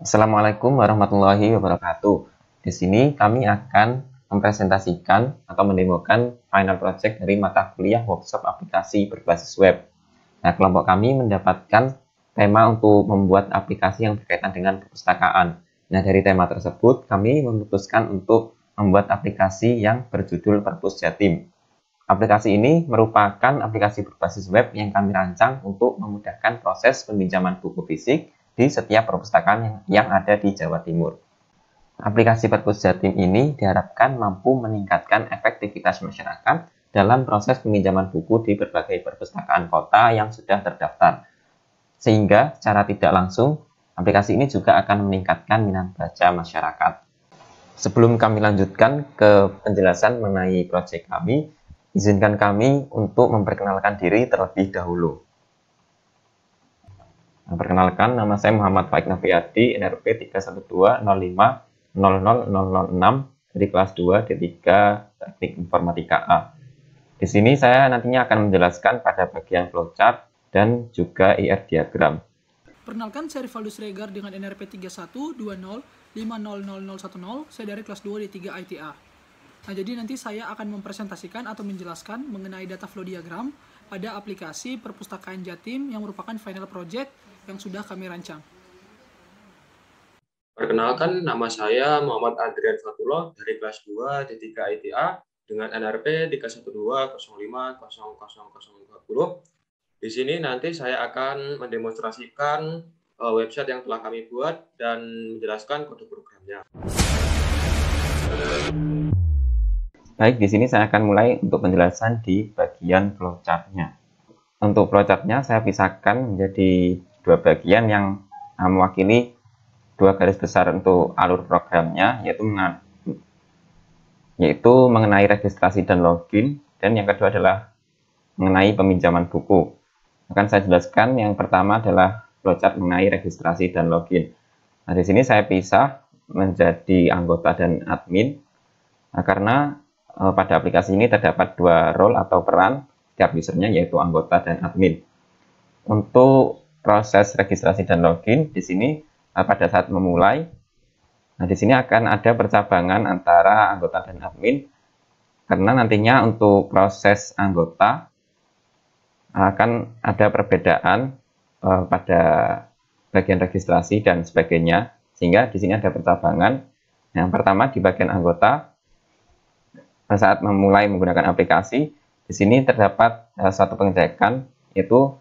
Assalamualaikum warahmatullahi wabarakatuh. Di sini kami akan mempresentasikan atau mendemokan final project dari mata kuliah workshop aplikasi berbasis web. Nah, kelompok kami mendapatkan tema untuk membuat aplikasi yang berkaitan dengan perpustakaan. Nah, dari tema tersebut kami memutuskan untuk membuat aplikasi yang berjudul Perpus Jatim. Aplikasi ini merupakan aplikasi berbasis web yang kami rancang untuk memudahkan proses peminjaman buku fisik di setiap perpustakaan yang ada di Jawa Timur. Aplikasi Perpus Jatim ini diharapkan mampu meningkatkan efektivitas masyarakat dalam proses peminjaman buku di berbagai perpustakaan kota yang sudah terdaftar. Sehingga secara tidak langsung, aplikasi ini juga akan meningkatkan minat baca masyarakat. Sebelum kami lanjutkan ke penjelasan mengenai proyek kami, izinkan kami untuk memperkenalkan diri terlebih dahulu. Perkenalkan, nama saya Muhammad Faik Nafiyadi, NRP 31205000006 dari kelas 2 D3 Teknik Informatika A. Di sini saya nantinya akan menjelaskan pada bagian flowchart dan juga IR diagram. Perkenalkan, saya Rivaldo Sregar dengan NRP 3120500010. Saya dari kelas 2 D3 ITA. Nah, jadi nanti saya akan mempresentasikan atau menjelaskan mengenai data flow diagram pada aplikasi Perpustakaan Jatim yang merupakan final project yang sudah kami rancang. Perkenalkan, nama saya Muhammad Adrian Fatullah dari kelas 2 D3 ITA dengan NRP 31205000020. Di sini nanti saya akan mendemonstrasikan website yang telah kami buat dan menjelaskan kode programnya. Baik, di sini saya akan mulai untuk penjelasan di bagian flowchart-nya. Untuk flowchart-nya saya pisahkan menjadi dua bagian yang mewakili dua garis besar untuk alur programnya, yaitu mengenai registrasi dan login, dan yang kedua adalah mengenai peminjaman buku. Akan saya jelaskan yang pertama adalah flowchart mengenai registrasi dan login. Nah, di sini saya pisah menjadi anggota dan admin, karena pada aplikasi ini terdapat dua role atau peran setiap usernya, yaitu anggota dan admin. Untuk proses registrasi dan login di sini pada saat memulai, nah di sini akan ada percabangan antara anggota dan admin, karena nantinya untuk proses anggota akan ada perbedaan pada bagian registrasi dan sebagainya, sehingga di sini ada percabangan. Yang pertama di bagian anggota, saat memulai menggunakan aplikasi, di sini terdapat satu pengecekan, yaitu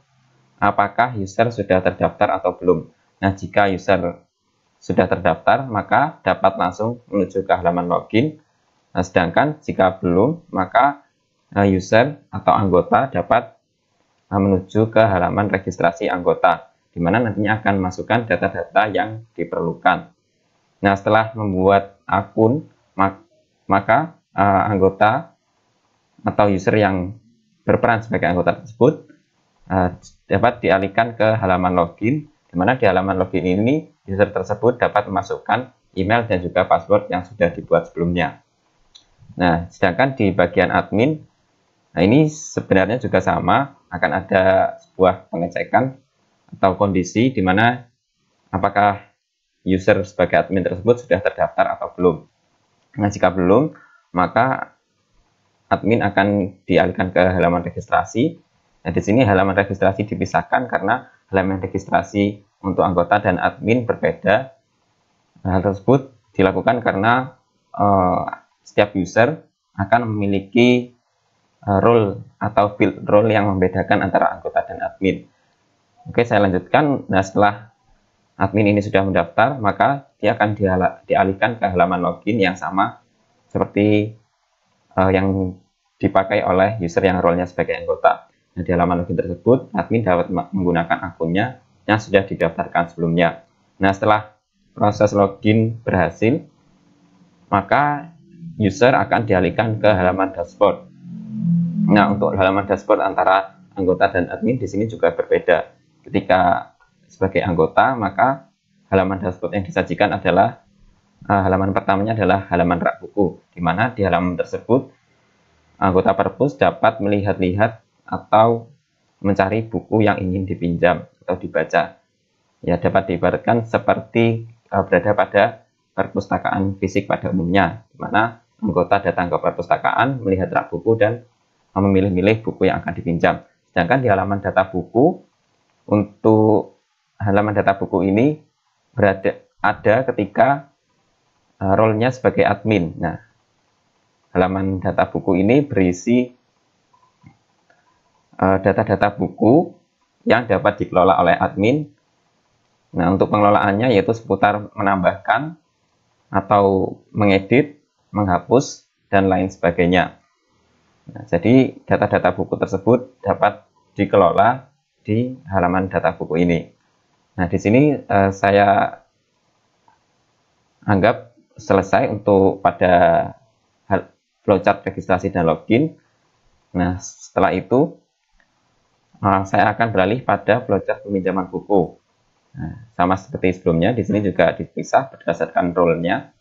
apakah user sudah terdaftar atau belum. Nah, jika user sudah terdaftar, maka dapat langsung menuju ke halaman login. Nah, sedangkan jika belum, maka user atau anggota dapat menuju ke halaman registrasi anggota, di mana nantinya akan masukkan data-data yang diperlukan. Nah, setelah membuat akun, maka anggota atau user yang berperan sebagai anggota tersebut dapat dialihkan ke halaman login, di mana di halaman login ini user tersebut dapat memasukkan email dan juga password yang sudah dibuat sebelumnya. Nah, sedangkan di bagian admin, nah ini sebenarnya juga sama, akan ada sebuah pengecekan atau kondisi di mana apakah user sebagai admin tersebut sudah terdaftar atau belum. Nah, jika belum, maka admin akan dialihkan ke halaman registrasi. Nah, di sini halaman registrasi dipisahkan karena halaman registrasi untuk anggota dan admin berbeda. Hal tersebut dilakukan karena setiap user akan memiliki role atau field role yang membedakan antara anggota dan admin. Oke, saya lanjutkan. Nah, setelah admin ini sudah mendaftar, maka dia akan dialihkan ke halaman login yang sama seperti yang dipakai oleh user yang role-nya sebagai anggota. Nah, di halaman login tersebut, admin dapat menggunakan akunnya yang sudah didaftarkan sebelumnya. Nah, setelah proses login berhasil, maka user akan dialihkan ke halaman dashboard. Nah, untuk halaman dashboard antara anggota dan admin di sini juga berbeda. Ketika sebagai anggota, maka halaman dashboard yang disajikan adalah halaman pertamanya adalah halaman rak buku, di mana di halaman tersebut anggota perpus dapat melihat-lihat atau mencari buku yang ingin dipinjam atau dibaca. Ya, dapat diibaratkan seperti berada pada perpustakaan fisik pada umumnya, di mana anggota datang ke perpustakaan, melihat rak buku dan memilih-milih buku yang akan dipinjam. Sedangkan di halaman data buku, untuk halaman data buku ini ada ketika role-nya sebagai admin. Nah, halaman data buku ini berisi data-data buku yang dapat dikelola oleh admin. Nah, untuk pengelolaannya yaitu seputar menambahkan atau mengedit, menghapus, dan lain sebagainya. Nah, jadi data-data buku tersebut dapat dikelola di halaman data buku ini. Nah, di sini saya anggap selesai untuk pada flowchart registrasi dan login. Nah, setelah itu saya akan beralih pada flowchart peminjaman buku. Nah, sama seperti sebelumnya, di sini juga dipisah berdasarkan role-nya.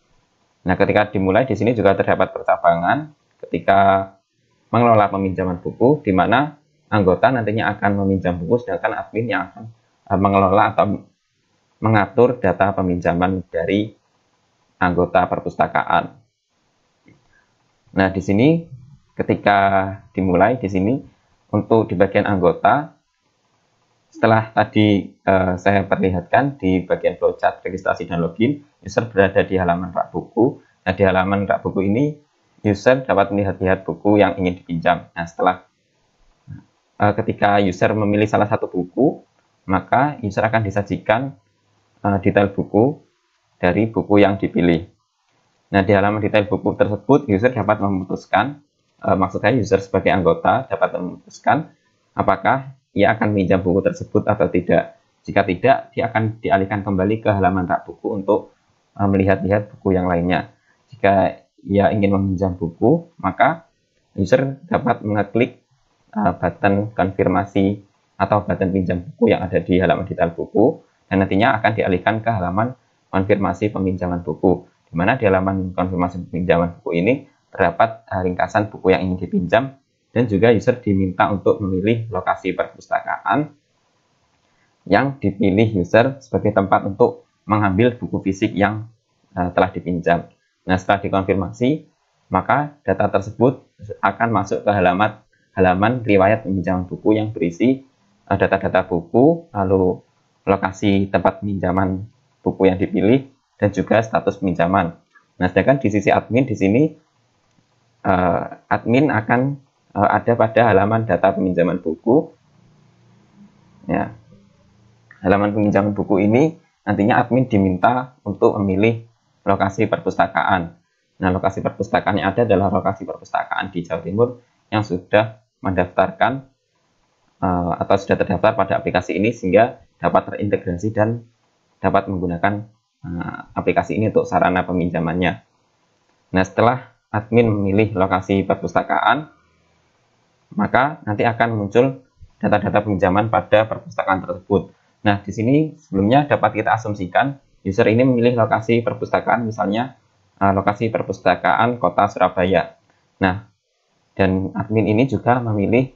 Nah, ketika dimulai di sini juga terdapat percabangan ketika mengelola peminjaman buku, di mana anggota nantinya akan meminjam buku, sedangkan admin yang akan mengelola atau mengatur data peminjaman dari anggota perpustakaan. Nah, di sini ketika dimulai di sini untuk di bagian anggota, setelah tadi saya perlihatkan di bagian flowchart registrasi dan login, user berada di halaman rak buku. Nah, di halaman rak buku ini, user dapat melihat-lihat buku yang ingin dipinjam. Nah, setelah ketika user memilih salah satu buku, maka user akan disajikan detail buku dari buku yang dipilih. Nah, di halaman detail buku tersebut, user dapat memutuskan, maksud saya user sebagai anggota dapat memutuskan apakah ia akan meminjam buku tersebut atau tidak. Jika tidak, dia akan dialihkan kembali ke halaman rak buku untuk melihat-lihat buku yang lainnya. Jika ia ingin meminjam buku, maka user dapat mengeklik button konfirmasi atau button pinjam buku yang ada di halaman detail buku, dan nantinya akan dialihkan ke halaman konfirmasi peminjaman buku, di mana di halaman konfirmasi peminjaman buku ini terdapat ringkasan buku yang ingin dipinjam, dan juga user diminta untuk memilih lokasi perpustakaan yang dipilih user sebagai tempat untuk mengambil buku fisik yang telah dipinjam. Nah, setelah dikonfirmasi, maka data tersebut akan masuk ke halaman riwayat peminjaman buku yang berisi data-data buku, lalu lokasi tempat peminjaman buku yang dipilih, dan juga status peminjaman. Nah, sedangkan di sisi admin di sini, admin akan ada pada halaman data peminjaman buku. Ya, halaman peminjaman buku ini nantinya admin diminta untuk memilih lokasi perpustakaan. Nah, lokasi perpustakaan yang ada adalah lokasi perpustakaan di Jawa Timur yang sudah mendaftarkan atau sudah terdaftar pada aplikasi ini, sehingga dapat terintegrasi dan dapat menggunakan aplikasi ini untuk sarana peminjamannya. Nah, setelah admin memilih lokasi perpustakaan, maka nanti akan muncul data-data peminjaman pada perpustakaan tersebut. Nah, di sini sebelumnya dapat kita asumsikan user ini memilih lokasi perpustakaan, misalnya lokasi perpustakaan Kota Surabaya. Nah, dan admin ini juga memilih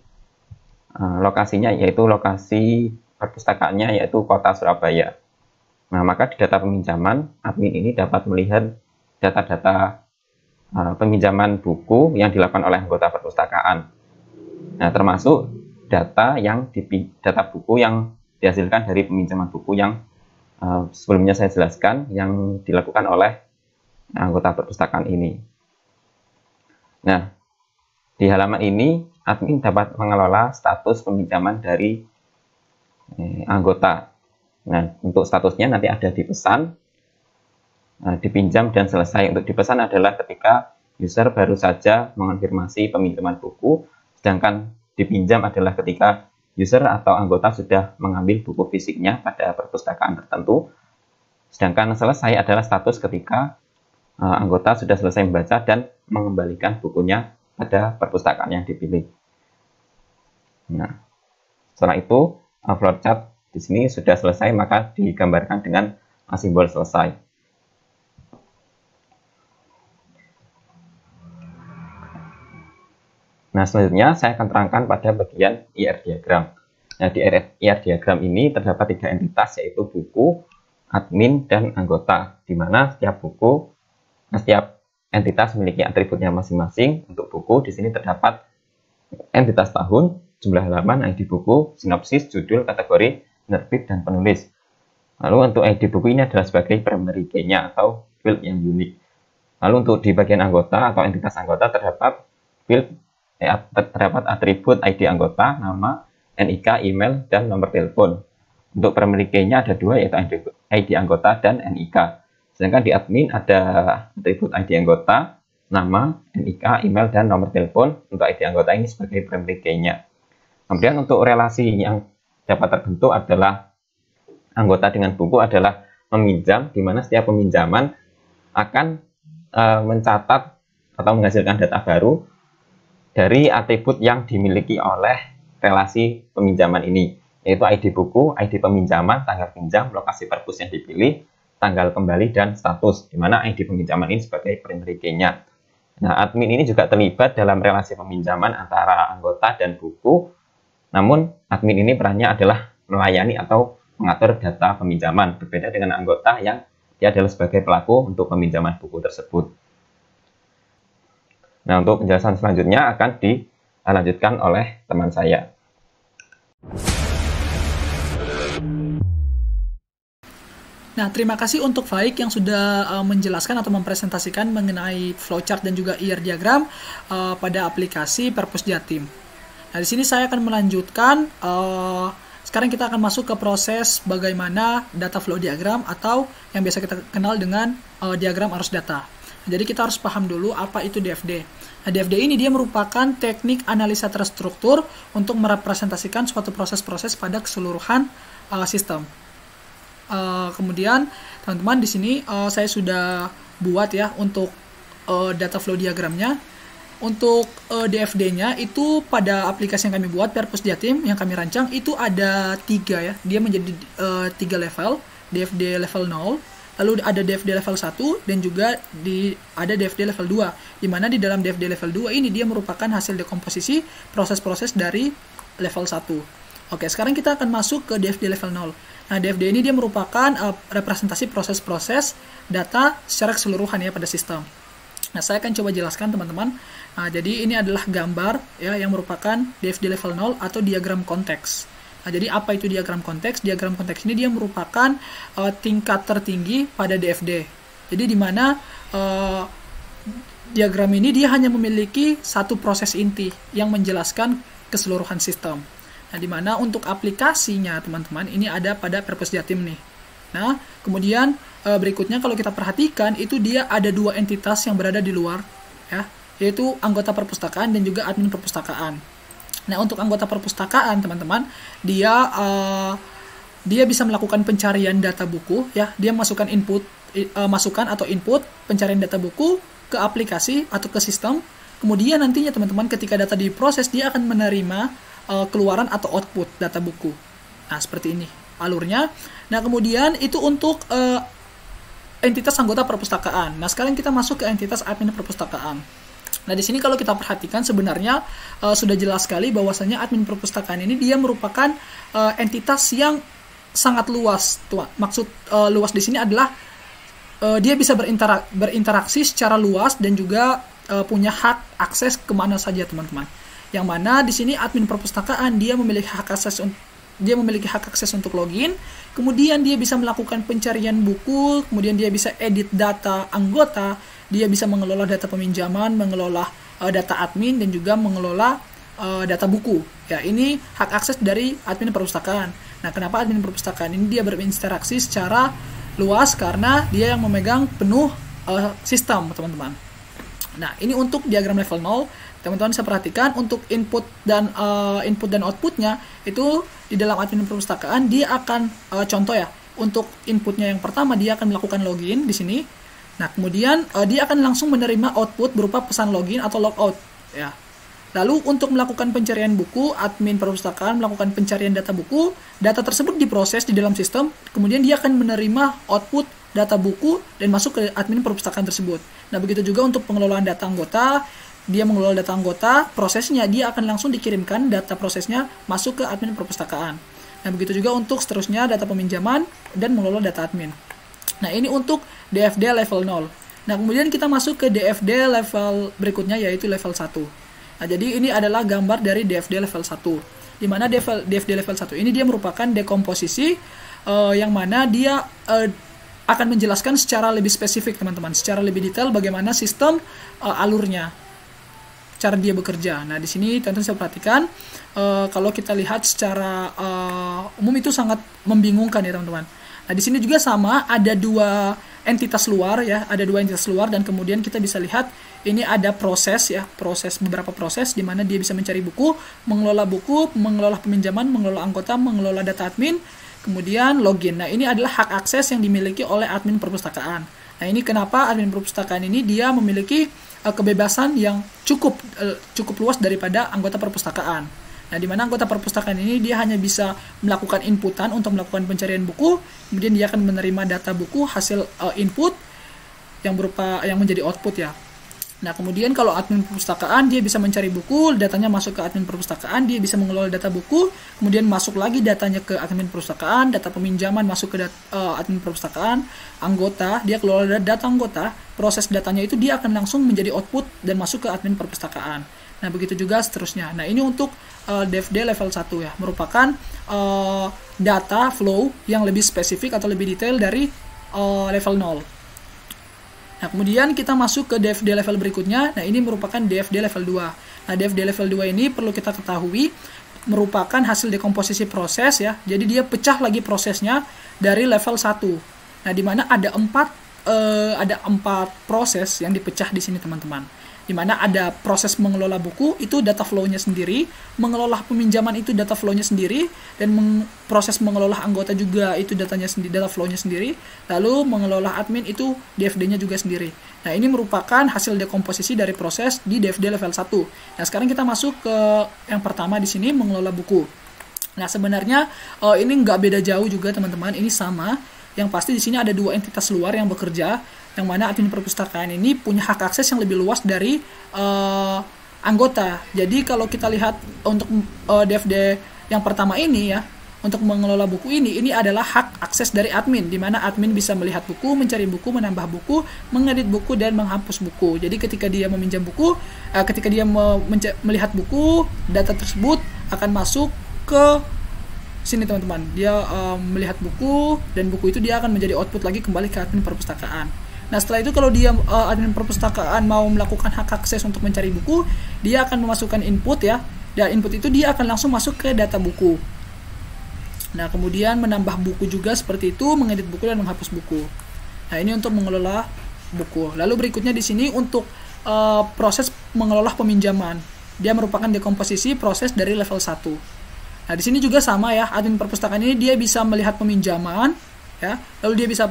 lokasinya, yaitu lokasi perpustakaannya yaitu Kota Surabaya. Nah, maka di data peminjaman, admin ini dapat melihat data-data peminjaman buku yang dilakukan oleh anggota perpustakaan. Nah, termasuk data buku yang dihasilkan dari peminjaman buku yang sebelumnya saya jelaskan yang dilakukan oleh anggota perpustakaan ini. Nah, di halaman ini admin dapat mengelola status peminjaman dari anggota. Nah, untuk statusnya nanti ada dipesan, dipinjam, dan selesai. Untuk dipesan adalah ketika user baru saja mengonfirmasi peminjaman buku, sedangkan dipinjam adalah ketika user atau anggota sudah mengambil buku fisiknya pada perpustakaan tertentu. Sedangkan selesai adalah status ketika anggota sudah selesai membaca dan mengembalikan bukunya pada perpustakaan yang dipilih. Nah, setelah itu flowchart di sini sudah selesai, maka digambarkan dengan simbol selesai. Nah, selanjutnya saya akan terangkan pada bagian IR diagram. Nah, di IR diagram ini terdapat 3 entitas, yaitu buku, admin, dan anggota, di mana setiap entitas memiliki atributnya masing-masing. Untuk buku, di sini terdapat entitas tahun, jumlah halaman, ID buku, sinopsis, judul, kategori, penerbit, dan penulis. Lalu untuk ID buku ini adalah sebagai primary key-nya atau field yang unik. Lalu untuk di bagian anggota atau entitas anggota terdapat atribut ID anggota, nama, NIK, email, dan nomor telepon. Untuk primary key-nya ada 2, yaitu ID anggota dan NIK. Sedangkan di admin ada atribut ID anggota, nama, NIK, email, dan nomor telepon. Untuk ID anggota ini sebagai primary key-nya. Kemudian untuk relasi yang dapat terbentuk adalah anggota dengan buku adalah meminjam, di mana setiap peminjaman akan mencatat atau menghasilkan data baru dari atribut yang dimiliki oleh relasi peminjaman ini, yaitu ID buku, ID peminjaman, tanggal pinjam, lokasi perpus yang dipilih, tanggal kembali, dan status, di mana ID peminjaman ini sebagai primary key-nya. Nah, admin ini juga terlibat dalam relasi peminjaman antara anggota dan buku, namun admin ini perannya adalah melayani atau mengatur data peminjaman, berbeda dengan anggota yang dia adalah sebagai pelaku untuk peminjaman buku tersebut. Nah, untuk penjelasan selanjutnya akan dilanjutkan oleh teman saya. Nah, terima kasih untuk Faik yang sudah menjelaskan atau mempresentasikan mengenai flowchart dan juga IR diagram pada aplikasi Perpus Jatim. Nah, di sini saya akan melanjutkan. Sekarang kita akan masuk ke proses bagaimana data flow diagram atau yang biasa kita kenal dengan diagram arus data. Jadi kita harus paham dulu apa itu DFD. Nah, DFD ini dia merupakan teknik analisa terstruktur untuk merepresentasikan suatu proses-proses pada keseluruhan sistem. Kemudian teman-teman di sini saya sudah buat ya untuk data flow diagramnya. Untuk DFD-nya itu pada aplikasi yang kami buat, Perpus Jatim, yang kami rancang, itu ada 3 ya. Dia menjadi 3 level, DFD level 0, lalu ada DFD level 1, dan juga ada DFD level 2. Dimana di dalam DFD level 2 ini dia merupakan hasil dekomposisi proses-proses dari level 1. Oke, sekarang kita akan masuk ke DFD level 0. Nah, DFD ini dia merupakan representasi proses-proses data secara keseluruhan ya pada sistem. Nah, saya akan coba jelaskan teman-teman. Nah, jadi ini adalah gambar ya yang merupakan DFD level 0 atau diagram konteks. Nah, jadi apa itu diagram konteks? Diagram konteks ini dia merupakan tingkat tertinggi pada DFD. Jadi di mana diagram ini dia hanya memiliki satu proses inti yang menjelaskan keseluruhan sistem. Nah, di mana untuk aplikasinya teman-teman ini ada pada Perpus Jatim nih. Nah, kemudian berikutnya kalau kita perhatikan itu dia ada 2 entitas yang berada di luar ya, yaitu anggota perpustakaan dan juga admin perpustakaan. Nah, untuk anggota perpustakaan teman-teman, dia bisa melakukan pencarian data buku ya, dia masukkan masukan atau input pencarian data buku ke aplikasi atau ke sistem. Kemudian nantinya teman-teman ketika data diproses dia akan menerima keluaran atau output data buku. Nah, seperti ini alurnya. Nah, kemudian itu untuk entitas anggota perpustakaan. Nah, sekarang kita masuk ke entitas admin perpustakaan. Nah, di sini kalau kita perhatikan sebenarnya sudah jelas sekali bahwasanya admin perpustakaan ini dia merupakan entitas yang sangat luas. Maksud luas di sini adalah dia bisa berinteraksi secara luas dan juga punya hak akses kemana saja teman-teman. Yang mana di sini admin perpustakaan dia memiliki hak akses untuk login, kemudian dia bisa melakukan pencarian buku, kemudian dia bisa edit data anggota, dia bisa mengelola data peminjaman, mengelola data admin, dan juga mengelola data buku. Ya, ini hak akses dari admin perpustakaan. Nah, kenapa admin perpustakaan ini dia berinteraksi secara luas? Karena dia yang memegang penuh sistem, teman-teman. Nah, ini untuk diagram level 0. Teman-teman bisa perhatikan untuk input dan outputnya itu di dalam admin perpustakaan dia akan contoh ya, untuk inputnya yang pertama dia akan melakukan login di sini. Nah, kemudian dia akan langsung menerima output berupa pesan login atau logout ya. Lalu untuk melakukan pencarian buku, admin perpustakaan melakukan pencarian data buku, data tersebut diproses di dalam sistem, kemudian dia akan menerima output data buku dan masuk ke admin perpustakaan tersebut. Nah, begitu juga untuk pengelolaan data anggota, dia mengelola data anggota, prosesnya dia akan langsung dikirimkan data prosesnya masuk ke admin perpustakaan. Nah, begitu juga untuk seterusnya data peminjaman dan mengelola data admin. Nah, ini untuk DFD level 0. Nah, kemudian kita masuk ke DFD level berikutnya, yaitu level 1. Nah, jadi ini adalah gambar dari DFD level 1. Di mana DFD level 1 ini dia merupakan dekomposisi yang mana dia akan menjelaskan secara lebih spesifik, teman-teman, secara lebih detail bagaimana sistem alurnya, cara dia bekerja. Nah, di sini teman-teman saya perhatikan kalau kita lihat secara umum itu sangat membingungkan ya, teman-teman. Nah, di sini juga sama, ada dua entitas luar ya, dan kemudian kita bisa lihat ini ada proses ya, beberapa proses di mana dia bisa mencari buku, mengelola peminjaman, mengelola anggota, mengelola data admin, kemudian login. Nah, ini adalah hak akses yang dimiliki oleh admin perpustakaan. Nah, ini kenapa admin perpustakaan ini dia memiliki kebebasan yang cukup luas daripada anggota perpustakaan. Nah, di mana anggota perpustakaan ini dia hanya bisa melakukan inputan untuk melakukan pencarian buku, kemudian dia akan menerima data buku hasil input yang menjadi output ya. Nah, kemudian kalau admin perpustakaan dia bisa mencari buku, datanya masuk ke admin perpustakaan, dia bisa mengelola data buku, kemudian masuk lagi datanya ke admin perpustakaan, data peminjaman masuk ke admin perpustakaan, anggota, dia kelola data anggota, proses datanya itu dia akan langsung menjadi output dan masuk ke admin perpustakaan. Nah, begitu juga seterusnya. Nah, ini untuk DFD level 1 ya, merupakan data flow yang lebih spesifik atau lebih detail dari level 0. Nah, kemudian kita masuk ke DFD level berikutnya. Nah, ini merupakan DFD level 2. Nah, DFD level 2 ini perlu kita ketahui merupakan hasil dekomposisi proses ya. Jadi dia pecah lagi prosesnya dari level 1. Nah, di mana ada 4 proses yang dipecah di sini, teman-teman. Di mana ada proses mengelola buku, itu data flow-nya sendiri, mengelola peminjaman itu data flow-nya sendiri, dan proses mengelola anggota juga itu data flow-nya sendiri, lalu mengelola admin itu DFD-nya juga sendiri. Nah, ini merupakan hasil dekomposisi dari proses di DFD level 1. Nah, sekarang kita masuk ke yang pertama di sini, mengelola buku. Nah, sebenarnya ini nggak beda jauh juga, teman-teman, ini sama. Yang pasti di sini ada dua entitas luar yang bekerja, yang mana admin perpustakaan ini punya hak akses yang lebih luas dari anggota. Jadi kalau kita lihat untuk DFD yang pertama ini ya, untuk mengelola buku ini adalah hak akses dari admin, di mana admin bisa melihat buku, mencari buku, menambah buku, mengedit buku, dan menghapus buku. Jadi ketika dia meminjam buku, ketika dia melihat buku, data tersebut akan masuk ke sini, teman-teman. Dia melihat buku, dan buku itu dia akan menjadi output lagi kembali ke admin perpustakaan. Nah, setelah itu kalau dia admin perpustakaan mau melakukan hak akses untuk mencari buku, dia akan memasukkan input ya, dan input itu dia akan langsung masuk ke data buku. Nah, kemudian menambah buku juga seperti itu, mengedit buku dan menghapus buku. Nah, ini untuk mengelola buku. Lalu berikutnya di sini untuk proses mengelola peminjaman. Dia merupakan dekomposisi proses dari level 1. Nah, di sini juga sama ya, admin perpustakaan ini dia bisa melihat peminjaman ya, lalu dia bisa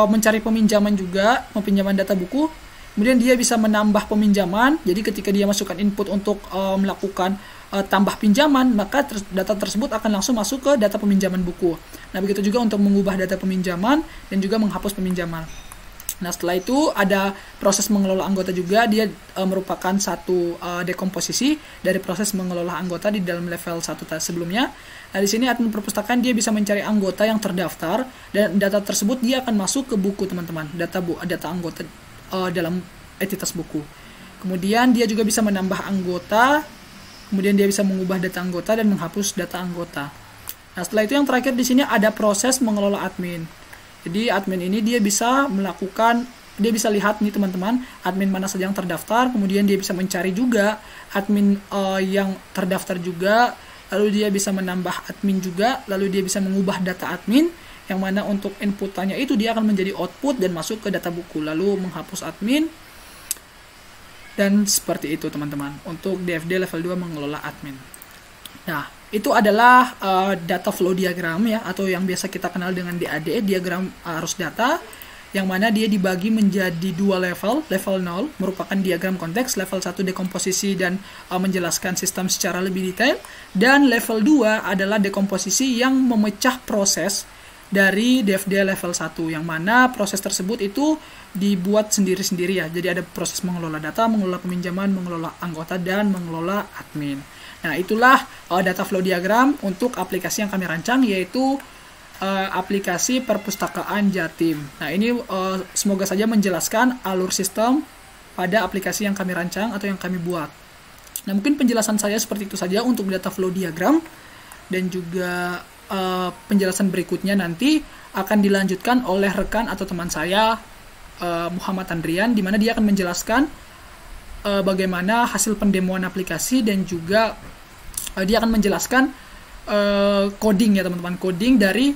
mencari peminjaman juga, peminjaman data buku. Kemudian dia bisa menambah peminjaman. Jadi ketika dia masukkan input untuk melakukan tambah pinjaman, maka data tersebut akan langsung masuk ke data peminjaman buku. Nah, begitu juga untuk mengubah data peminjaman dan juga menghapus peminjaman. Nah, setelah itu ada proses mengelola anggota juga. Dia merupakan satu dekomposisi dari proses mengelola anggota di dalam level 1 sebelumnya. Nah, di sini admin perpustakaan dia bisa mencari anggota yang terdaftar, dan data tersebut dia akan masuk ke buku, teman-teman. Data anggota dalam entitas buku. Kemudian dia juga bisa menambah anggota, kemudian dia bisa mengubah data anggota dan menghapus data anggota. Nah, setelah itu yang terakhir di sini ada proses mengelola admin. Jadi admin ini dia bisa lihat nih, teman-teman, admin mana saja yang terdaftar, kemudian dia bisa mencari juga admin yang terdaftar juga, lalu dia bisa menambah admin juga, lalu dia bisa mengubah data admin, yang mana untuk inputannya itu dia akan menjadi output dan masuk ke data buku, lalu menghapus admin, dan seperti itu, teman-teman, untuk DFD level 2 mengelola admin. Nah, itu adalah data flow diagram ya, atau yang biasa kita kenal dengan DAD, diagram arus data, yang mana dia dibagi menjadi dua level. Level 0 merupakan diagram konteks, level 1 dekomposisi dan menjelaskan sistem secara lebih detail, dan level 2 adalah dekomposisi yang memecah proses dari DFD level 1, yang mana proses tersebut itu dibuat sendiri-sendiri ya. Jadi ada proses mengelola data, mengelola peminjaman, mengelola anggota, dan mengelola admin. Nah, itulah data flow diagram untuk aplikasi yang kami rancang, yaitu aplikasi perpustakaan Jatim. Nah, ini semoga saja menjelaskan alur sistem pada aplikasi yang kami rancang atau yang kami buat. Nah, mungkin penjelasan saya seperti itu saja untuk data flow diagram, dan juga penjelasan berikutnya nanti akan dilanjutkan oleh rekan atau teman saya, Muhammad Andrian, di mana dia akan menjelaskan bagaimana hasil pendemoan aplikasi, dan juga dia akan menjelaskan coding ya teman-teman, coding dari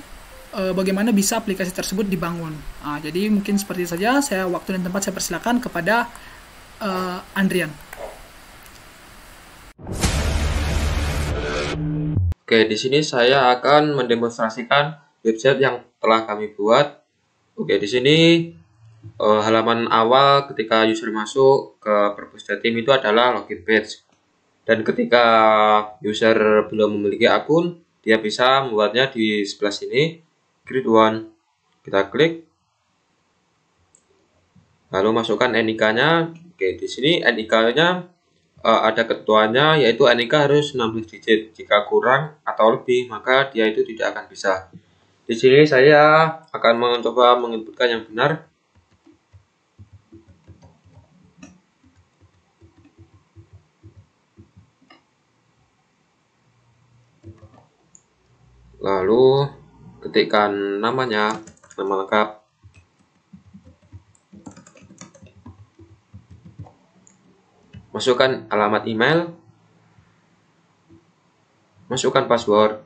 bagaimana bisa aplikasi tersebut dibangun. Jadi mungkin seperti itu saja. Saya waktu dan tempat saya persilakan kepada Andrian. Oke, di sini saya akan mendemonstrasikan website yang telah kami buat. Oke, di sini halaman awal ketika user masuk ke Perpus Jatim itu adalah login page. Dan ketika user belum memiliki akun, dia bisa membuatnya di sebelah sini, create one. Kita klik, lalu masukkan NIK-nya. Oke, di sini NIK-nya ada ketentuannya, yaitu NIK harus 16 digit. Jika kurang atau lebih, maka dia itu tidak akan bisa. Di sini saya akan mencoba menginputkan yang benar. Lalu ketikkan namanya, nama lengkap. Masukkan alamat email, masukkan password,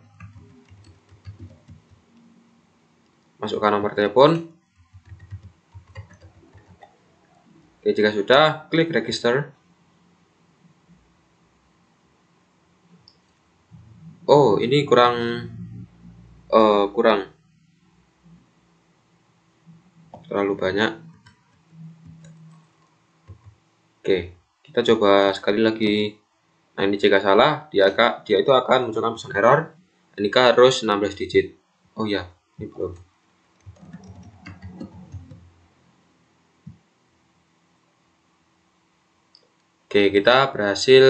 masukkan nomor telepon. Oke, jika sudah, klik register. Oh, ini kurang terlalu banyak. Oke, kita coba sekali lagi. Nah, ini jika salah, dia itu akan munculkan pesan error. NIK harus 16 digit. Oh ya, ini belum. Oke, kita berhasil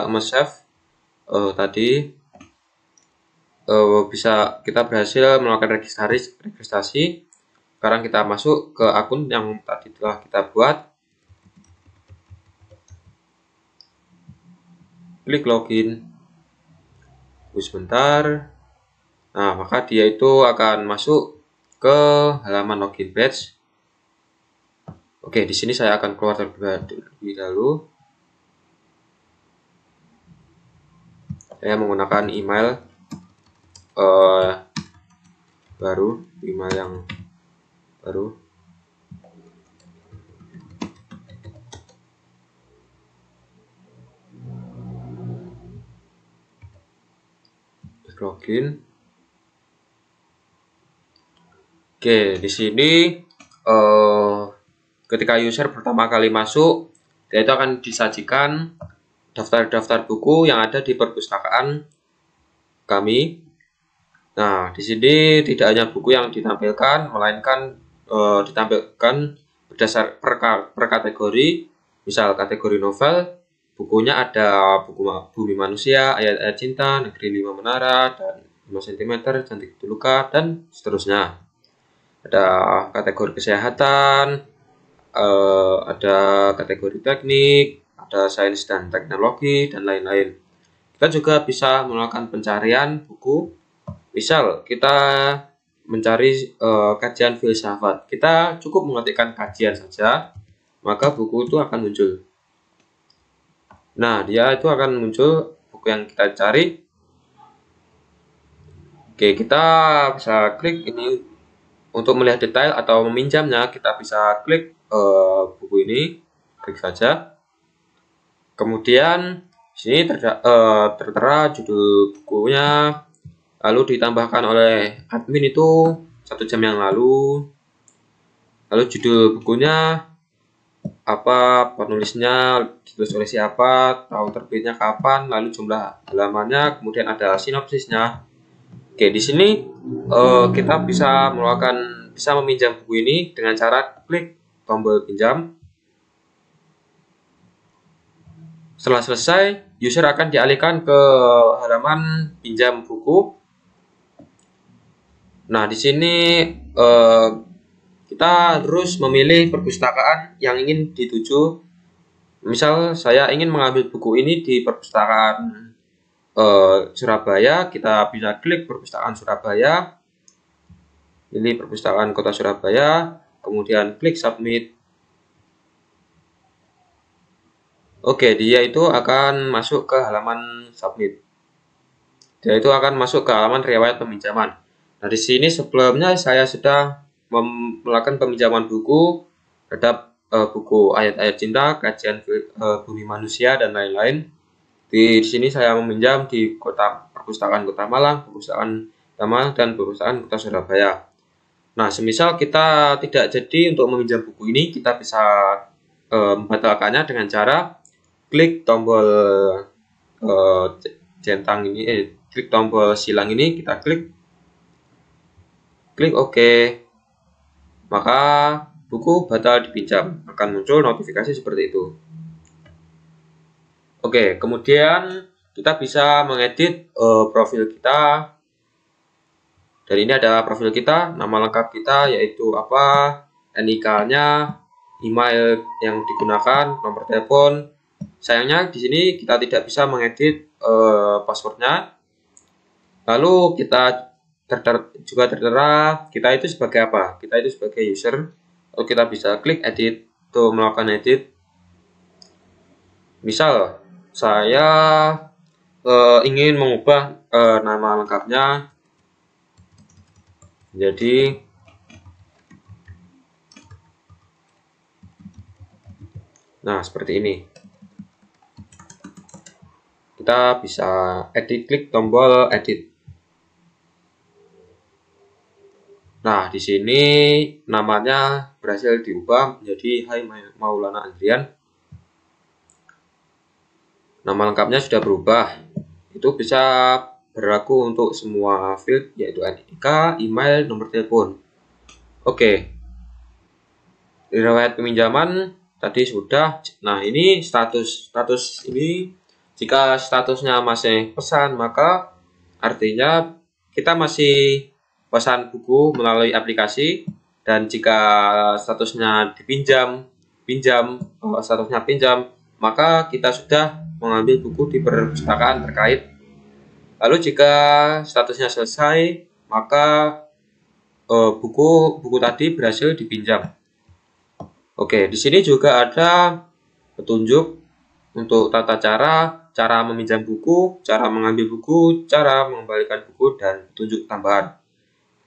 me-save tadi. Kita berhasil melakukan registrasi. Sekarang kita masuk ke akun yang tadi telah kita buat. Klik login. Tunggu sebentar. Nah, maka dia itu akan masuk ke halaman login page. Oke, di sini saya akan keluar terlebih dahulu. Saya menggunakan email baru, email yang baru. Login. Oke, di sini ketika user pertama kali masuk, dia itu akan disajikan daftar-daftar buku yang ada di perpustakaan kami. Nah, di sini tidak hanya buku yang ditampilkan, melainkan ditampilkan berdasar per kategori. Misal kategori novel, bukunya ada buku Bumi Manusia, Ayat-ayat Cinta, Negeri 5 Menara, dan 5 cm, Cantik Luka, dan seterusnya. Ada kategori kesehatan, ada kategori teknik, ada sains dan teknologi, dan lain-lain. Kita juga bisa melakukan pencarian buku. Misal kita mencari kajian filsafat, kita cukup mengetikkan kajian saja, maka buku itu akan muncul. Nah, dia itu akan muncul buku yang kita cari. Oke, kita bisa klik ini untuk melihat detail atau meminjamnya. Kita bisa klik buku ini, klik saja. Kemudian sini tertera judul bukunya, lalu ditambahkan oleh admin itu 1 jam yang lalu. Lalu judul bukunya, apa penulisnya, ditulis oleh siapa, tahun terbitnya kapan, lalu jumlah halamannya, kemudian ada sinopsisnya. Oke, di sini kita bisa meminjam buku ini dengan cara klik tombol pinjam. Setelah selesai, user akan dialihkan ke halaman pinjam buku. Nah, di sini kita harus memilih perpustakaan yang ingin dituju. Misal saya ingin mengambil buku ini di perpustakaan Surabaya, kita bisa klik perpustakaan Surabaya, pilih perpustakaan Kota Surabaya, kemudian klik submit. Oke, dia itu akan masuk ke halaman submit. Dia itu akan masuk ke halaman riwayat peminjaman. Nah, di sini sebelumnya saya sudah melakukan peminjaman buku terhadap buku Ayat-Ayat Cinta, Kajian Bumi Manusia, dan lain-lain. Di sini saya meminjam di Perpustakaan Kota Malang, Perpustakaan Malang, dan Perpustakaan Kota Surabaya. Nah, semisal kita tidak jadi untuk meminjam buku ini, kita bisa membatalkannya dengan cara klik tombol centang ini, klik tombol silang ini, kita klik OK, maka buku batal dipinjam, akan muncul notifikasi seperti itu. Oke, kemudian kita bisa mengedit profil kita. Dan ini adalah profil kita, nama lengkap kita yaitu apa, NIK-nya, email yang digunakan, nomor telepon. Sayangnya di sini kita tidak bisa mengedit passwordnya. Lalu kita juga tertera kita itu sebagai apa? Kita itu sebagai user. Lalu kita bisa klik edit untuk melakukan edit. Misal saya ingin mengubah nama lengkapnya jadi seperti ini. Kita bisa edit, klik tombol edit. Nah, di sini namanya berhasil diubah menjadi Hai Maulana Andrian. Nama lengkapnya sudah berubah. Itu bisa berlaku untuk semua field, yaitu NIK, email, nomor telepon. Oke. Riwayat peminjaman tadi sudah. Nah, ini status ini. Jika statusnya masih pesan, maka artinya kita masih pesan buku melalui aplikasi. Dan jika statusnya statusnya pinjam, maka kita sudah mengambil buku di perpustakaan terkait. Lalu jika statusnya selesai, maka buku tadi berhasil dipinjam. Oke, di sini juga ada petunjuk untuk tata cara meminjam buku, cara mengambil buku, cara mengembalikan buku, dan petunjuk tambahan.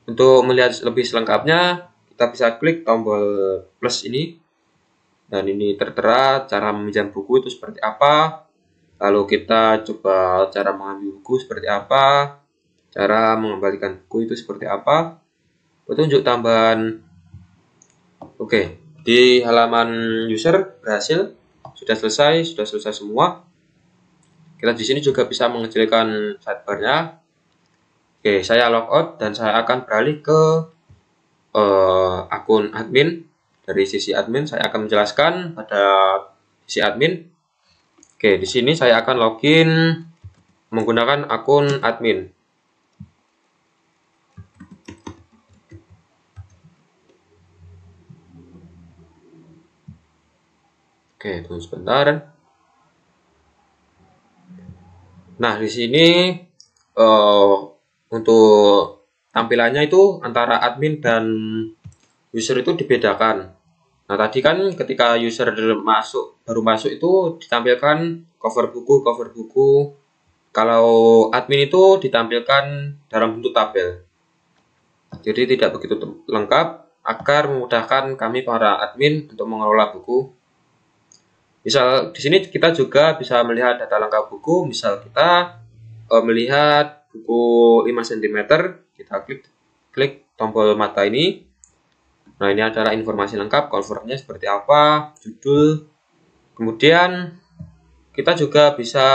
Untuk melihat lebih selengkapnya, kita bisa klik tombol plus ini. Dan ini tertera cara meminjam buku itu seperti apa. Lalu kita coba cara mengambil buku seperti apa. Cara mengembalikan buku itu seperti apa. Petunjuk tambahan. Oke, di halaman user berhasil. Sudah selesai semua. Kita di sini juga bisa mengecilkan sidebar-nya. Oke, saya logout dan saya akan beralih ke akun admin. Dari sisi admin saya akan menjelaskan pada sisi admin. Oke, di sini saya akan login menggunakan akun admin. Oke, tunggu sebentar. Nah, di sini untuk tampilannya itu antara admin dan user itu dibedakan. Nah, tadi kan ketika user baru masuk itu ditampilkan cover buku. Kalau admin itu ditampilkan dalam bentuk tabel. Jadi tidak begitu lengkap agar memudahkan kami para admin untuk mengelola buku. Misal di sini kita juga bisa melihat data lengkap buku. Misal kita melihat buku 5 cm, kita klik tombol mata ini. Nah, ini adalah informasi lengkap, covernya seperti apa, judul. Kemudian kita juga bisa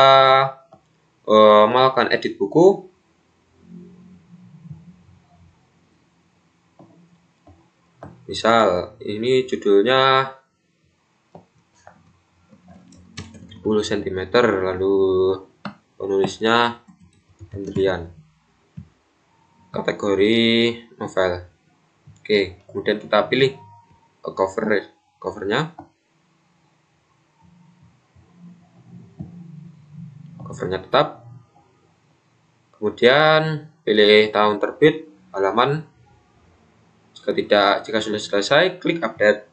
melakukan edit buku. Misal ini judulnya 10 cm, lalu penulisnya Andrian, kategori novel. Oke, kemudian kita pilih covernya tetap. Kemudian pilih tahun terbit, halaman. Jika sudah selesai, klik update.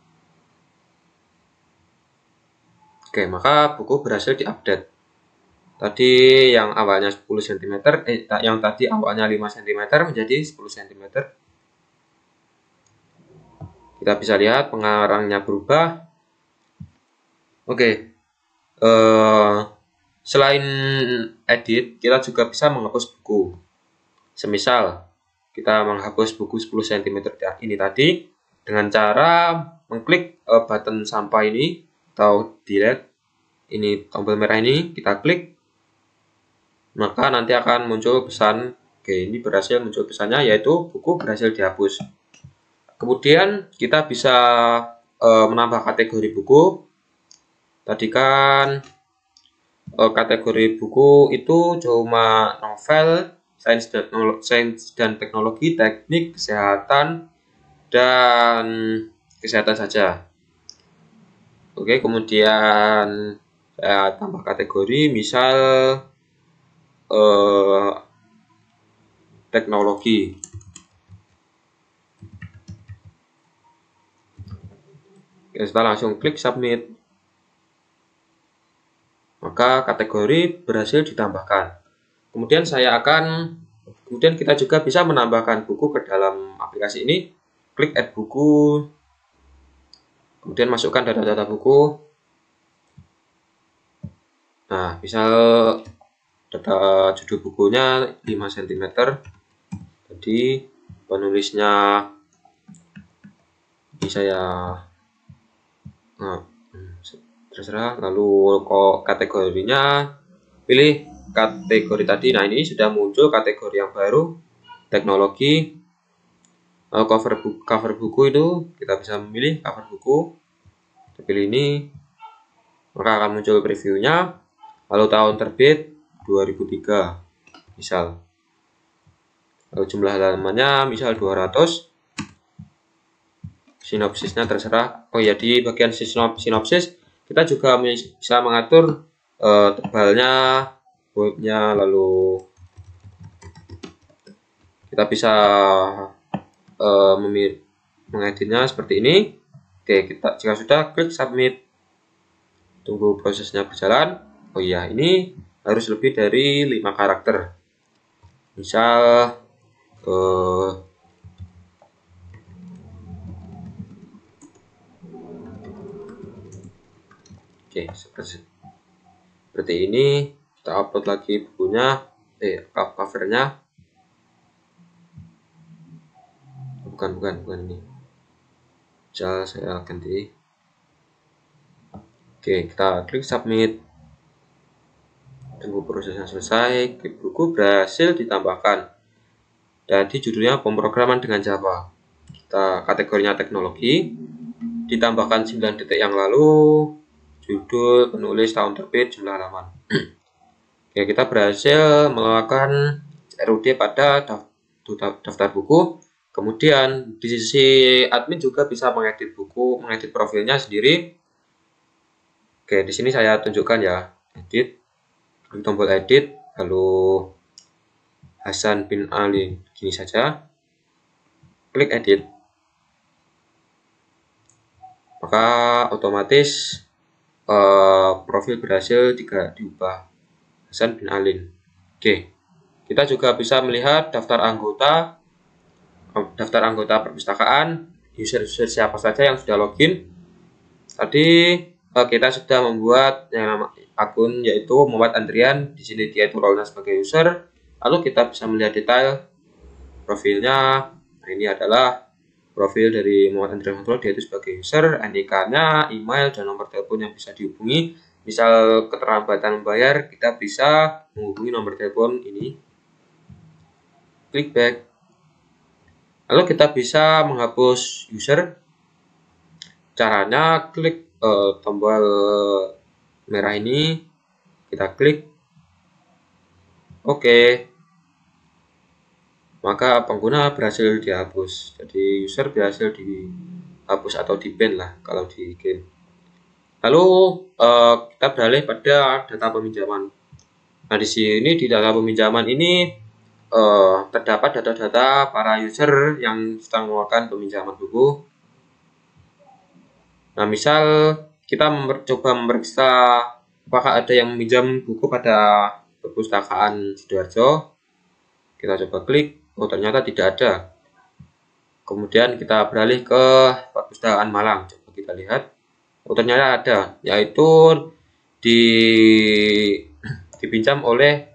Oke, maka buku berhasil diupdate. Tadi yang awalnya 10 cm, yang tadi awalnya 5 cm menjadi 10 cm. Kita bisa lihat pengarangnya berubah. Oke, selain edit, kita juga bisa menghapus buku. Semisal kita menghapus buku 10 cm ini tadi dengan cara mengklik button sampah ini atau delete, ini tombol merah ini kita klik, maka nanti akan muncul pesan. Oke, ini berhasil muncul pesannya, yaitu buku berhasil dihapus. Kemudian kita bisa menambah kategori buku. Tadi kan kategori buku itu cuma novel, sains dan teknologi, teknik, kesehatan, dan kesehatan saja. Oke, kemudian saya tambah kategori, misal teknologi. Oke, setelah langsung klik submit, maka kategori berhasil ditambahkan. Kemudian kita juga bisa menambahkan buku ke dalam aplikasi ini. Klik add buku, kemudian masukkan data-data buku. Nah, misal data judul bukunya 5 cm, jadi penulisnya ini saya terserah. Lalu kok kategorinya pilih kategori tadi. Nah, ini sudah muncul kategori yang baru, teknologi. Lalu cover buku itu kita bisa memilih cover buku, kita pilih ini, maka akan muncul previewnya. Lalu tahun terbit 2003 misal, lalu jumlah halamannya misal 200. Sinopsisnya terserah. Oh ya, di bagian sinopsis kita juga bisa mengatur tebalnya, boldnya, lalu kita bisa mengeditnya seperti ini. Oke, jika sudah, klik submit, tunggu prosesnya berjalan. Oh iya, ini harus lebih dari 5 karakter. Misal oke, seperti ini. Kita upload lagi bukunya, covernya. Bukan ini. Misal saya ganti. Oke, kita klik submit. Tunggu prosesnya selesai. Klik buku berhasil ditambahkan. Jadi judulnya pemrograman dengan Java. Kita kategorinya teknologi. Ditambahkan 9 detik yang lalu. Judul, penulis, tahun terbit, jumlah halaman. Oke, kita berhasil melakukan RUD pada daftar buku. Kemudian di sisi admin juga bisa mengedit buku, mengedit profilnya sendiri. Oke, di sini saya tunjukkan ya, edit, klik tombol edit, lalu Hasan bin Ali, gini saja, klik edit, maka otomatis profil berhasil diubah Hasan bin Ali. Oke, kita juga bisa melihat daftar anggota perpustakaan, user siapa saja yang sudah login. Tadi kita sudah membuat yang nama akun, yaitu Muhammad Andrian. Di sini dia itu role-nya sebagai user. Lalu kita bisa melihat detail profilnya. Nah, ini adalah profil dari Muhammad Andrian Kontrol, dia itu sebagai user, NIK-nya, email, dan nomor telepon yang bisa dihubungi. Misal keterlambatan membayar, kita bisa menghubungi nomor telepon ini. Klik back. Lalu kita bisa menghapus user. Caranya klik tombol merah ini, kita klik OK. Maka pengguna berhasil dihapus. Jadi user berhasil dihapus atau di-ban lah kalau di game. Lalu kita beralih pada data peminjaman. Nah, di sini di data peminjaman ini terdapat data-data para user yang sedang melakukan peminjaman buku. Nah, misal kita coba memeriksa apakah ada yang meminjam buku pada perpustakaan Sidoarjo. Kita coba klik. Oh, ternyata tidak ada. Kemudian kita beralih ke perpustakaan Malang. Coba kita lihat. Oh, ternyata ada, yaitu dipinjam oleh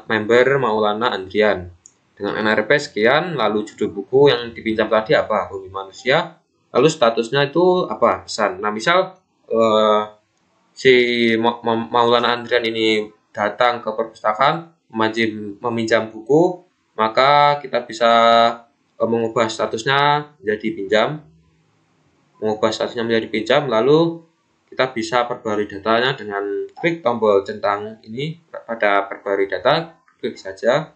member Maulana Andrian dengan NRP sekian. Lalu judul buku yang dipinjam tadi apa? Bumi Manusia. Lalu statusnya itu apa? Pesan. Nah, misal si Maulana Andrian ini datang ke perpustakaan meminjam buku, maka kita bisa mengubah statusnya menjadi pinjam. Lalu kita bisa perbarui datanya dengan klik tombol centang ini pada perbarui data, klik saja,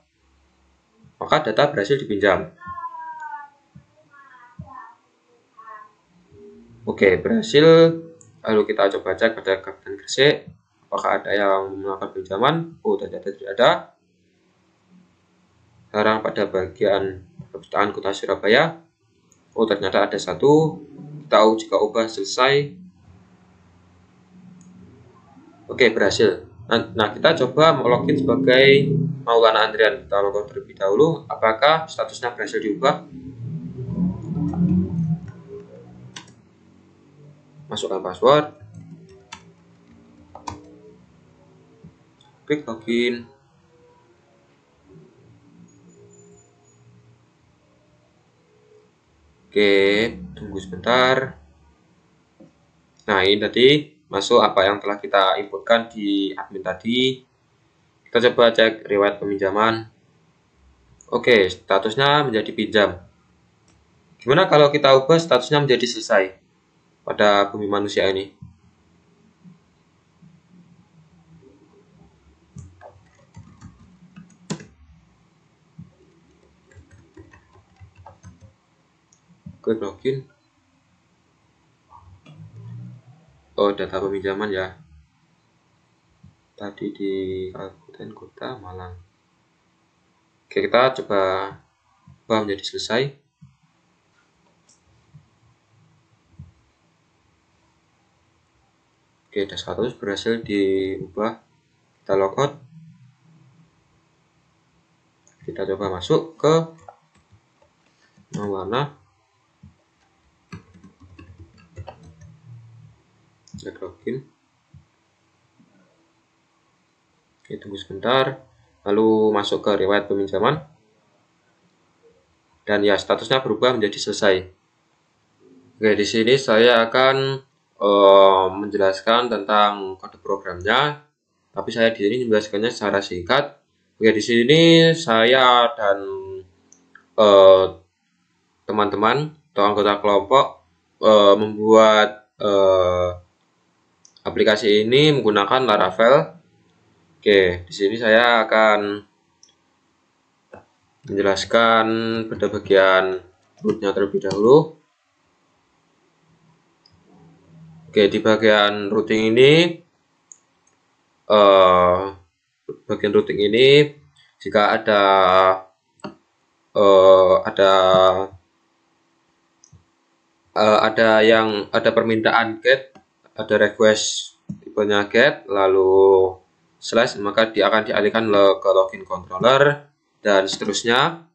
maka data berhasil dipinjam. Oke, berhasil. Lalu kita coba cek pada Kabupaten Gresik, apakah ada yang melakukan pinjaman. Oh, ternyata tidak ada. Sekarang pada bagian perpustakaan Kota Surabaya. Oh, ternyata ada satu. Kita jika ubah selesai. Oke, berhasil. Nah, kita coba login sebagai Maulana Andrian. Kita login terlebih dahulu. Apakah statusnya berhasil diubah? Masukkan password. Klik login. Oke, tunggu sebentar. Nah, ini tadi masuk apa yang telah kita inputkan di admin tadi. Kita coba cek riwayat peminjaman. Oke, statusnya menjadi pinjam. Gimana kalau kita ubah statusnya menjadi selesai pada Bumi Manusia ini? Klik login. Oh, data peminjaman ya. Tadi di Kabupaten Kota Malang. Oke, kita coba ubah menjadi selesai. Oke, ada status berhasil diubah. Kita logout. Kita coba masuk ke mana? Klik login. Oke, tunggu sebentar. Lalu masuk ke riwayat peminjaman. Dan ya, statusnya berubah menjadi selesai. Oke, di sini saya akan menjelaskan tentang kode programnya. Tapi saya di sini menjelaskannya secara singkat. Oke, di sini saya dan teman-teman atau anggota kelompok membuat aplikasi ini menggunakan Laravel. Oke, di sini saya akan menjelaskan pada bagian rootnya terlebih dahulu. Oke, di bagian routing ini, jika ada permintaan get, ada request tipenya get, lalu slash, maka dia akan dialihkan ke login controller dan seterusnya.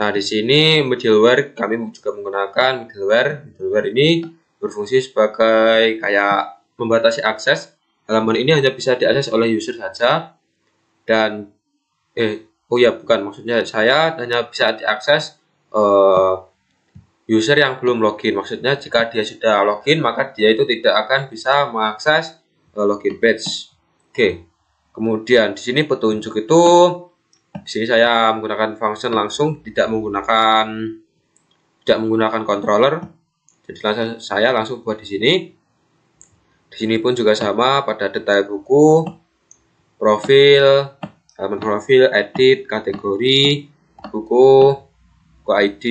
Nah, di sini middleware, kami juga menggunakan middleware ini berfungsi sebagai kayak membatasi akses. Halaman ini hanya bisa diakses oleh user saja, dan maksudnya saya hanya bisa diakses user yang belum login. Maksudnya jika dia sudah login, maka dia itu tidak akan bisa mengakses login page. Oke. Kemudian di sini petunjuk itu, di sini saya menggunakan function langsung, tidak menggunakan controller. Jadi saya langsung buat di sini. Di sini pun juga sama, pada detail buku, profil, halaman profil, edit, kategori, buku ID,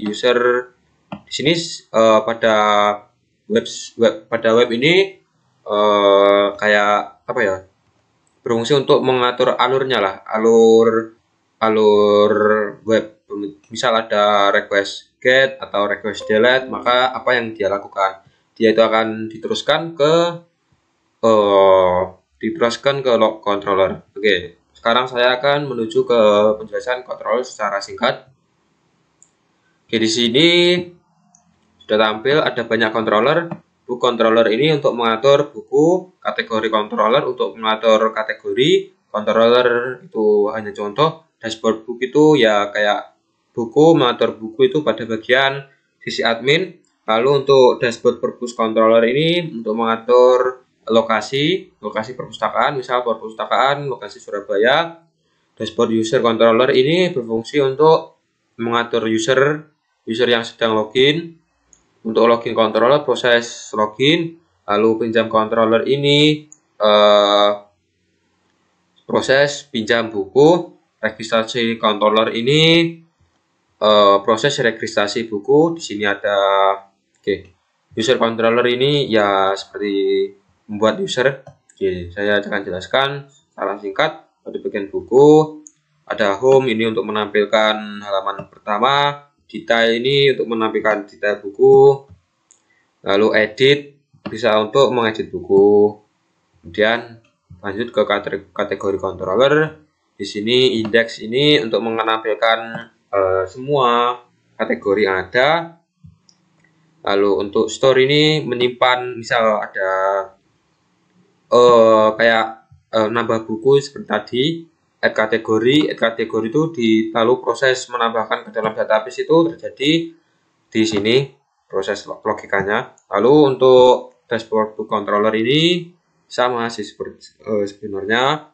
user. Di sini pada web ini kayak apa ya? Berfungsi untuk mengatur alurnya lah, alur web. Misal ada request get atau request delete, maka apa yang dia lakukan? Dia itu akan diteruskan ke controller. Oke, sekarang saya akan menuju ke penjelasan controller secara singkat. Oke, di sini sudah tampil ada banyak controller. Book controller ini untuk mengatur buku, kategori controller untuk mengatur kategori. Controller itu hanya contoh. Dashboard book itu ya kayak buku, mengatur buku itu pada bagian sisi admin. Lalu untuk dashboard purpose controller ini untuk mengatur lokasi perpustakaan, misal perpustakaan lokasi Surabaya. Dashboard user controller ini berfungsi untuk mengatur user yang sedang login. Untuk login controller proses login, lalu pinjam controller ini proses pinjam buku, registrasi controller ini proses registrasi buku. Di sini ada user controller ini ya seperti membuat user. Oke, saya akan jelaskan secara singkat. Pada bagian buku ada home ini untuk menampilkan halaman pertama, detail ini untuk menampilkan detail buku, lalu edit bisa untuk mengedit buku. Kemudian lanjut ke kategori controller. Di sini index ini untuk menampilkan semua kategori yang ada. Lalu untuk store ini menyimpan, misal ada kayak nambah buku seperti tadi, add kategori itu lalu proses menambahkan ke dalam database itu terjadi di sini proses logikanya. Lalu untuk dashboard book controller ini sama sih seperti sebenarnya,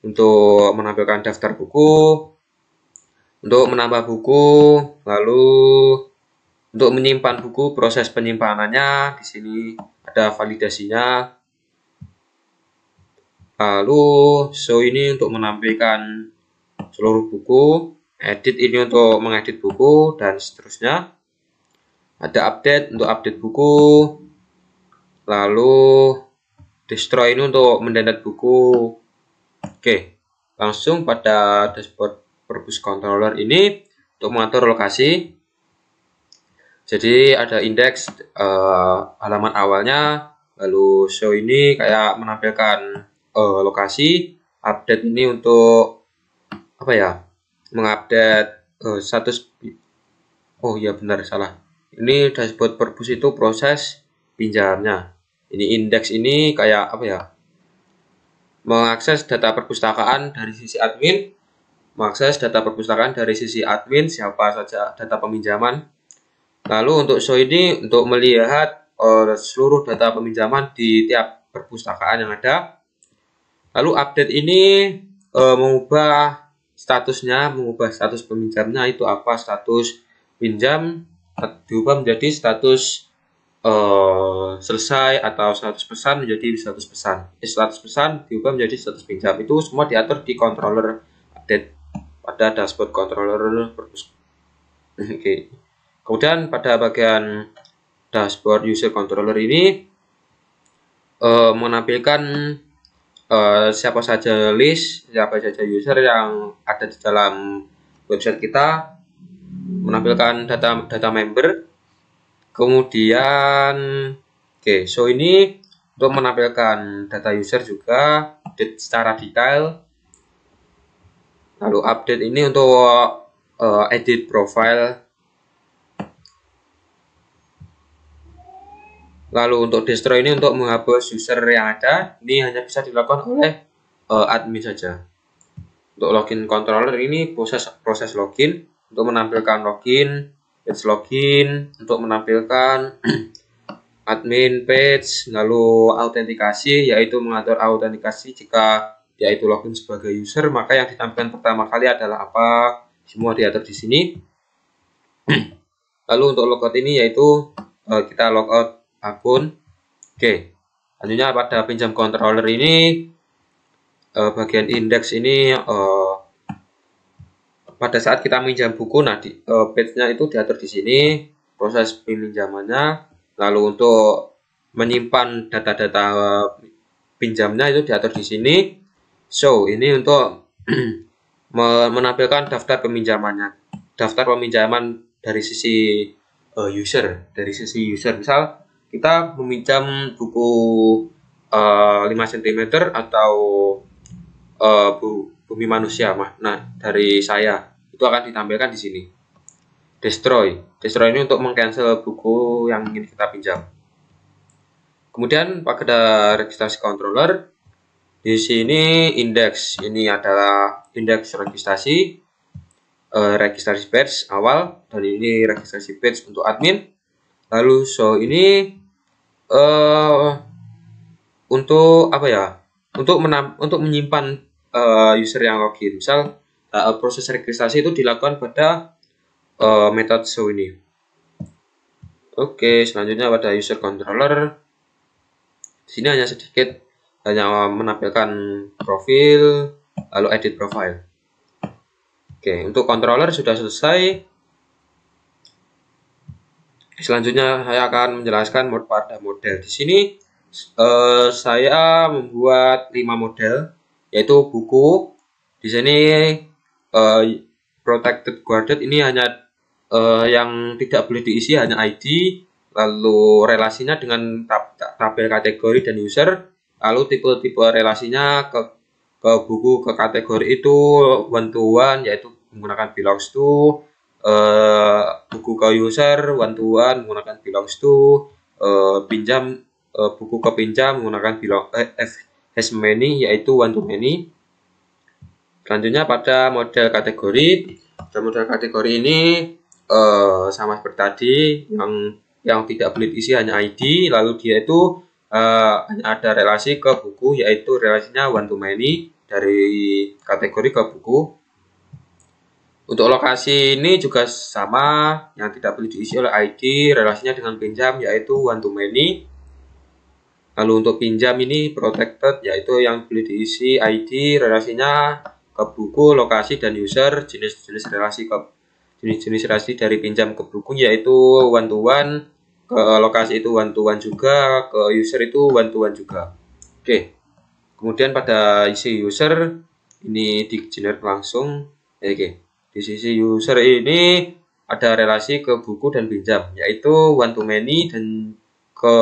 untuk menampilkan daftar buku, untuk menambah buku, lalu untuk menyimpan buku, proses penyimpanannya di sini ada validasinya. Lalu show ini untuk menampilkan seluruh buku, edit ini untuk mengedit buku, dan seterusnya. Ada update untuk update buku, lalu destroy ini untuk mendelete buku. Oke, langsung pada dashboard purpose controller ini untuk mengatur lokasi. Jadi ada indeks halaman awalnya, lalu show ini kayak menampilkan lokasi, update ini untuk apa ya, mengupdate status. Oh iya benar, salah. Ini dashboard purpose itu proses pinjamnya. Ini indeks ini kayak apa ya, mengakses data perpustakaan dari sisi admin, siapa saja data peminjaman. Lalu untuk show ini untuk melihat seluruh data peminjaman di tiap perpustakaan yang ada. Lalu update ini mengubah statusnya, mengubah status peminjamnya itu apa, status pinjam diubah menjadi status selesai, atau status pesan menjadi status pesan. Status pesan diubah menjadi status pinjam. Itu semua diatur di controller update pada dashboard controller purpose. Oke. Kemudian pada bagian dashboard user controller ini menampilkan siapa saja user yang ada di dalam website kita, menampilkan data member. Kemudian show ini untuk menampilkan data user juga secara detail. Lalu update ini untuk edit profile. Lalu untuk destroy ini untuk menghapus user yang ada. Ini hanya bisa dilakukan oleh admin saja. Untuk login controller ini proses login. untuk menampilkan login, page login, untuk menampilkan admin page, lalu autentikasi, yaitu mengatur autentikasi jika yaitu login sebagai user, maka yang ditampilkan pertama kali adalah apa, semua diatur di sini. Lalu untuk logout ini yaitu kita logout akun. Oke, selanjutnya pada pinjam controller ini bagian indeks ini pada saat kita minjam buku, nah page-nya itu diatur di sini, proses peminjamannya. Lalu untuk menyimpan data-data pinjamnya itu diatur di sini. So, ini untuk menampilkan daftar peminjamannya. Daftar peminjaman dari sisi user, misal kita meminjam buku 5 cm atau Bumi Manusia, nah dari saya itu akan ditampilkan di sini. Destroy ini untuk mengcancel buku yang ingin kita pinjam. Kemudian pada registrasi controller, di sini indeks ini adalah indeks registrasi, registrasi page awal, dan ini registrasi page untuk admin. Lalu show ini untuk apa ya? Untuk menyimpan user yang login. Misal proses registrasi itu dilakukan pada metode show ini. Oke, selanjutnya pada user controller. Di sini hanya sedikit, hanya menampilkan profil, lalu edit profile. Oke, untuk controller sudah selesai. Selanjutnya saya akan menjelaskan pada model. Di sini saya membuat 5 model, yaitu buku. Di sini protected guarded ini hanya yang tidak boleh diisi hanya ID, lalu relasinya dengan tabel kategori dan user, lalu tipe-tipe relasinya ke buku ke kategori itu one to one, yaitu menggunakan belongs to, buku ke user one to one menggunakan belongs to, pinjam buku ke pinjam menggunakan has many, yaitu one to many. Selanjutnya pada model kategori. Model kategori ini sama seperti tadi, yang tidak boleh diisi hanya ID, lalu dia itu hanya ada relasi ke buku, yaitu relasinya one to many dari kategori ke buku. Untuk lokasi ini juga sama, yang tidak boleh diisi oleh ID, relasinya dengan pinjam, yaitu one to many. Lalu untuk pinjam ini protected, yaitu yang boleh diisi ID, relasinya ke buku, lokasi, dan user. Jenis-jenis relasi dari pinjam ke buku yaitu one to one, ke lokasi itu one to one juga, ke user itu one to one juga. Oke, kemudian pada isi user ini di generate langsung. Oke, di sisi user ini ada relasi ke buku dan pinjam, yaitu one to many, dan ke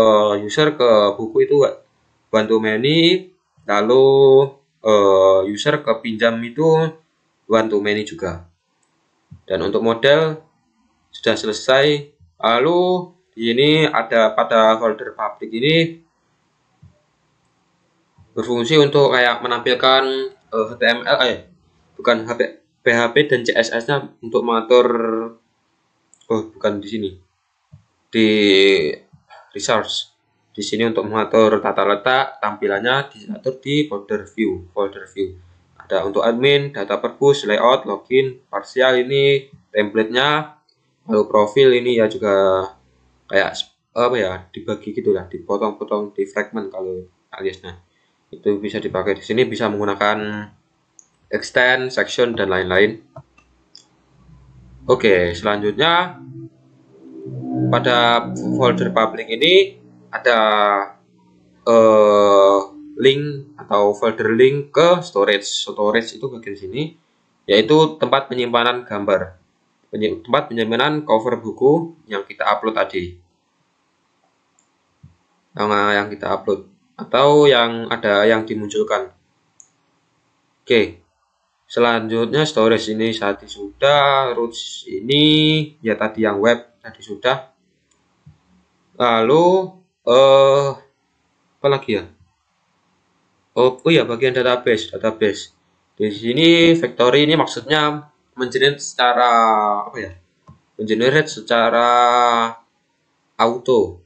user ke buku itu one to many, lalu user ke pinjam itu one to many juga. Dan untuk model sudah selesai. Lalu ini ada pada folder public ini berfungsi untuk kayak menampilkan HTML, bukan PHP dan CSS-nya untuk mengatur, bukan di sini, di resource. Di sini untuk mengatur tata letak, tampilannya diatur di folder view. Ada untuk admin, data purpose, layout, login, parsial ini template-nya, lalu profil ini ya juga kayak apa ya, dibagi gitulah, dipotong-potong, di fragment kalau aliasnya. Itu bisa dipakai di sini, bisa menggunakan extend, section, dan lain-lain. Oke, selanjutnya pada folder public ini ada link atau folder link ke storage. Storage itu bagian sini, yaitu tempat penyimpanan gambar, tempat penyimpanan cover buku yang kita upload tadi, yang kita upload atau yang ada yang dimunculkan. Oke, selanjutnya storage ini tadi sudah, roots ini ya tadi yang web tadi sudah. Lalu apa lagi ya? Oh ya, bagian database. Di sini factory ini maksudnya mengenerate secara apa ya? Mengenerate secara auto.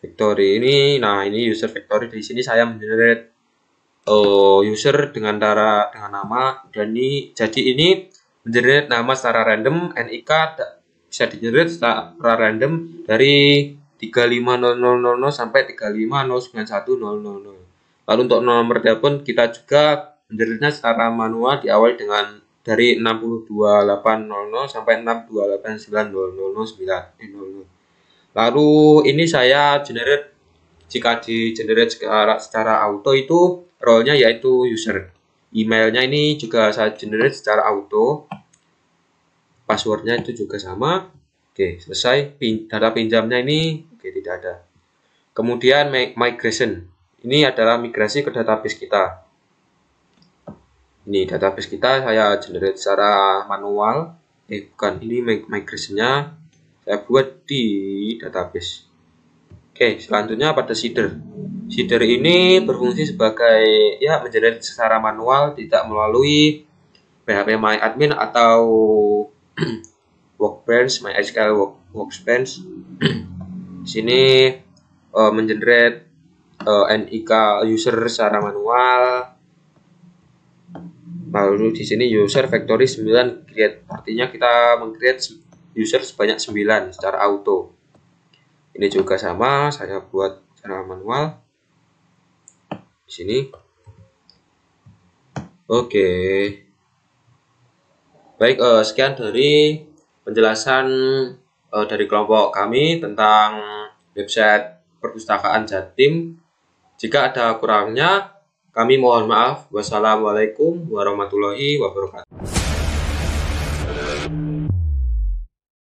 Factory ini, nah ini user factory. Di sini saya mengenerate user dengan nama, dan ini jadi ini mengenerate nama secara random. NIK bisa di-generate secara random dari 35000 sampai 3509100. Lalu untuk nomor telepon kita juga mengenerate secara manual, diawali dengan dari 62800 sampai 6289009. Lalu ini saya generate, jika di generate secara auto itu role-nya yaitu user. Emailnya ini juga saya generate secara auto. Passwordnya itu juga sama. Oke, selesai. Data pinjamnya ini tidak ada. Kemudian migration. Ini adalah migrasi ke database kita. Ini database kita saya generate secara manual. Bukan, ini migration-nya saya buat di database. Oke, selanjutnya pada seeder. Seeder ini berfungsi sebagai mengenerate secara manual, tidak melalui phpMyAdmin atau Workbench, MySQL Workbench. Di sini mengenerate NIK user secara manual. Lalu di sini user factory 9 create, artinya kita meng-create user sebanyak 9 secara auto. Ini juga sama, saya buat secara manual di sini. Oke. Baik, sekian dari penjelasan dari kelompok kami tentang website perpustakaan Jatim. Jika ada kurangnya, kami mohon maaf. Wassalamualaikum warahmatullahi wabarakatuh.